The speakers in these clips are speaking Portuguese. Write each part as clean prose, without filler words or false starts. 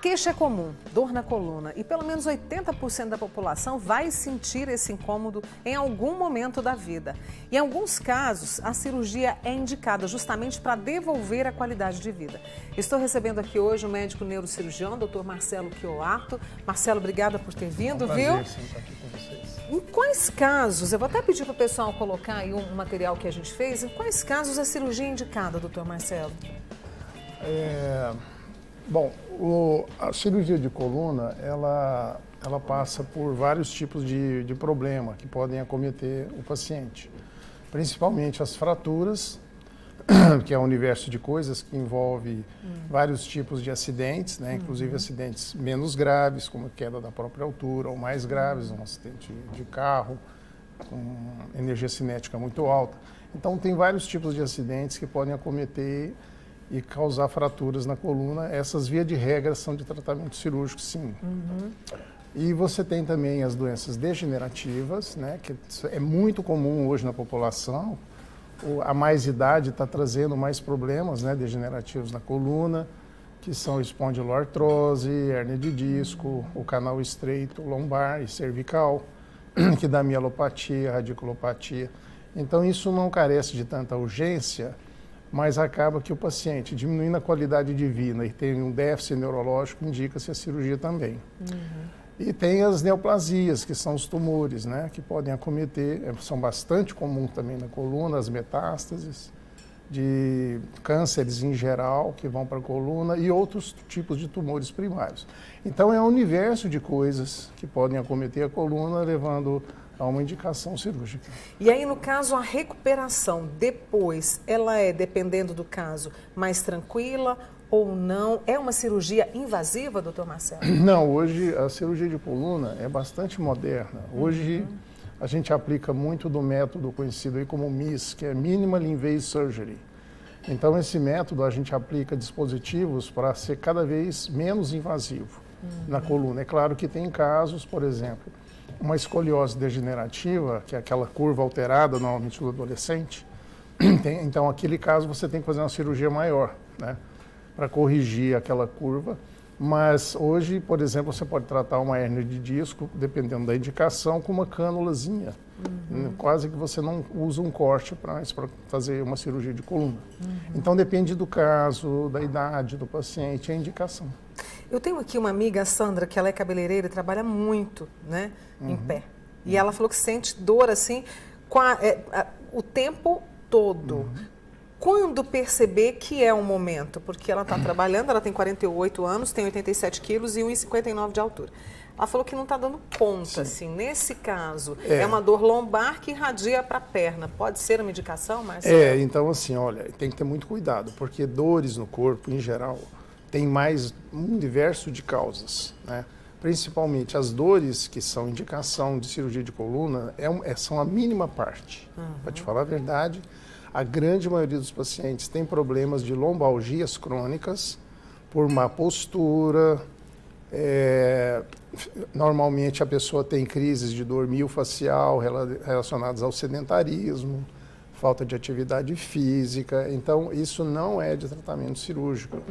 Queixa é comum, dor na coluna, e pelo menos 80% da população vai sentir esse incômodo em algum momento da vida. Em alguns casos, a cirurgia é indicada justamente para devolver a qualidade de vida. Estou recebendo aqui hoje o médico neurocirurgião, Dr. Marcelo Chioato. Marcelo, obrigada por ter vindo, viu? Sim, estar aqui com vocês. Em quais casos, eu vou até pedir para o pessoal colocar aí um material que a gente fez, em quais casos a cirurgia é indicada, Dr. Marcelo? Bom, a cirurgia de coluna, ela passa por vários tipos de problema que podem acometer o paciente. Principalmente as fraturas, que é um universo de coisas que envolve vários tipos de acidentes, né? Inclusive acidentes menos graves, como a queda da própria altura, ou mais graves, um acidente de carro, com energia cinética muito alta. Então, tem vários tipos de acidentes que podem acometer e causar fraturas na coluna. Essas, via de regra, são de tratamento cirúrgico, sim. E você tem também as doenças degenerativas, né, que é muito comum hoje na população. A mais idade está trazendo mais problemas, né, degenerativos na coluna, que são espondiloartrose, hérnia de disco, o canal estreito lombar e cervical, que dá mielopatia, radiculopatia. Então, isso não carece de tanta urgência, mas acaba que o paciente, diminuindo a qualidade de vida e tem um déficit neurológico, indica-se a cirurgia também. E tem as neoplasias, que são os tumores, né, que podem acometer, são bastante comuns também na coluna, as metástases, de cânceres em geral, que vão para a coluna, e outros tipos de tumores primários. Então, é um universo de coisas que podem acometer a coluna, levando a uma indicação cirúrgica. E aí, no caso, a recuperação depois, ela é, dependendo do caso, mais tranquila ou não? É uma cirurgia invasiva, doutor Marcelo? Não, hoje a cirurgia de coluna é bastante moderna. Hoje a gente aplica muito do método conhecido aí como MIS, que é Minimally Invasive Surgery. Então, esse método a gente aplica dispositivos para ser cada vez menos invasivo na coluna. É claro que tem casos, por exemplo, uma escoliose degenerativa, que é aquela curva alterada normalmente do adolescente. Então, aquele caso você tem que fazer uma cirurgia maior, né, para corrigir aquela curva. Mas hoje, por exemplo, você pode tratar uma hérnia de disco, dependendo da indicação, com uma cânulazinha. Quase que você não usa um corte para fazer uma cirurgia de coluna. Então, depende do caso, da idade do paciente, a indicação. Eu tenho aqui uma amiga, a Sandra, que ela é cabeleireira e trabalha muito, né, em pé. E ela falou que sente dor assim o tempo todo. Quando perceber que é um momento? Porque ela está trabalhando, ela tem 48 anos, tem 87 quilos e 1,59 de altura. Ela falou que não está dando conta, assim. Nesse caso, é uma dor lombar que irradia para a perna. Pode ser uma indicação, Marcelo? Então assim, olha, tem que ter muito cuidado, porque dores no corpo, em geral, tem mais um universo de causas, né? Principalmente as dores que são indicação de cirurgia de coluna são a mínima parte. Para te falar a verdade, a grande maioria dos pacientes tem problemas de lombalgias crônicas por má postura. Normalmente a pessoa tem crises de dor miofascial relacionadas ao sedentarismo, falta de atividade física. Então, isso não é de tratamento cirúrgico.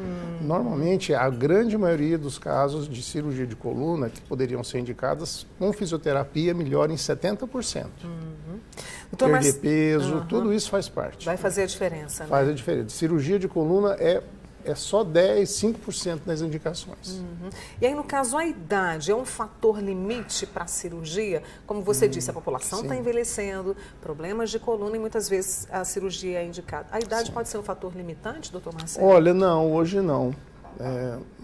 Normalmente, a grande maioria dos casos de cirurgia de coluna que poderiam ser indicadas com fisioterapia melhora em 70%. Perder peso, tudo isso faz parte. Vai fazer a diferença, né? Faz a diferença. Cirurgia de coluna é só 5% nas indicações. E aí, no caso, a idade é um fator limite para a cirurgia? Como você disse, a população está envelhecendo, problemas de coluna e muitas vezes a cirurgia é indicada. A idade pode ser um fator limitante, doutor Marcelo? Olha, não, hoje não.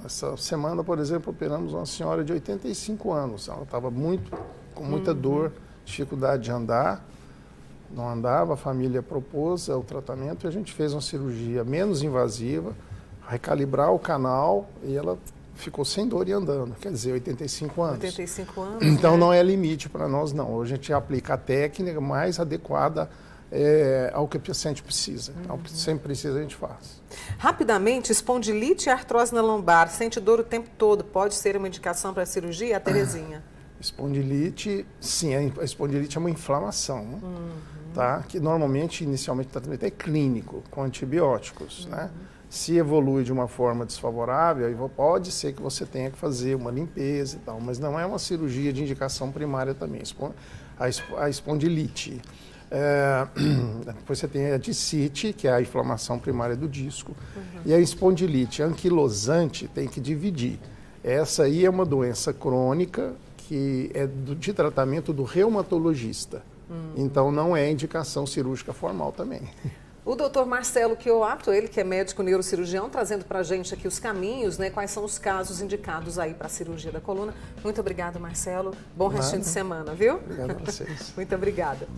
Essa semana, por exemplo, operamos uma senhora de 85 anos. Ela estava com muita dor, dificuldade de andar. Não andava, a família propôs o tratamento e a gente fez uma cirurgia menos invasiva, recalibrar o canal, e ela ficou sem dor e andando, quer dizer, 85 anos. 85 anos. Então, não é limite para nós, não. Hoje a gente aplica a técnica mais adequada ao que o paciente precisa. Ao que sempre precisa, a gente faz. Rapidamente, espondilite e artrose na lombar, sente dor o tempo todo, pode ser uma indicação para a cirurgia? A Terezinha. Espondilite, sim, a espondilite é uma inflamação, tá? Que normalmente, inicialmente, o tratamento é clínico, com antibióticos, né? Se evolui de uma forma desfavorável, aí pode ser que você tenha que fazer uma limpeza e tal, mas não é uma cirurgia de indicação primária também, a espondilite. Depois você tem a discite, que é a inflamação primária do disco, e a espondilite anquilosante tem que dividir. Essa aí é uma doença crônica que é de tratamento do reumatologista, então não é indicação cirúrgica formal também. O doutor Marcelo Chioato, ele que é médico neurocirurgião, trazendo para a gente aqui os caminhos, né? Quais são os casos indicados aí para a cirurgia da coluna. Muito obrigada, Marcelo. Bom restinho de semana, viu? Obrigado a vocês. Muito obrigada.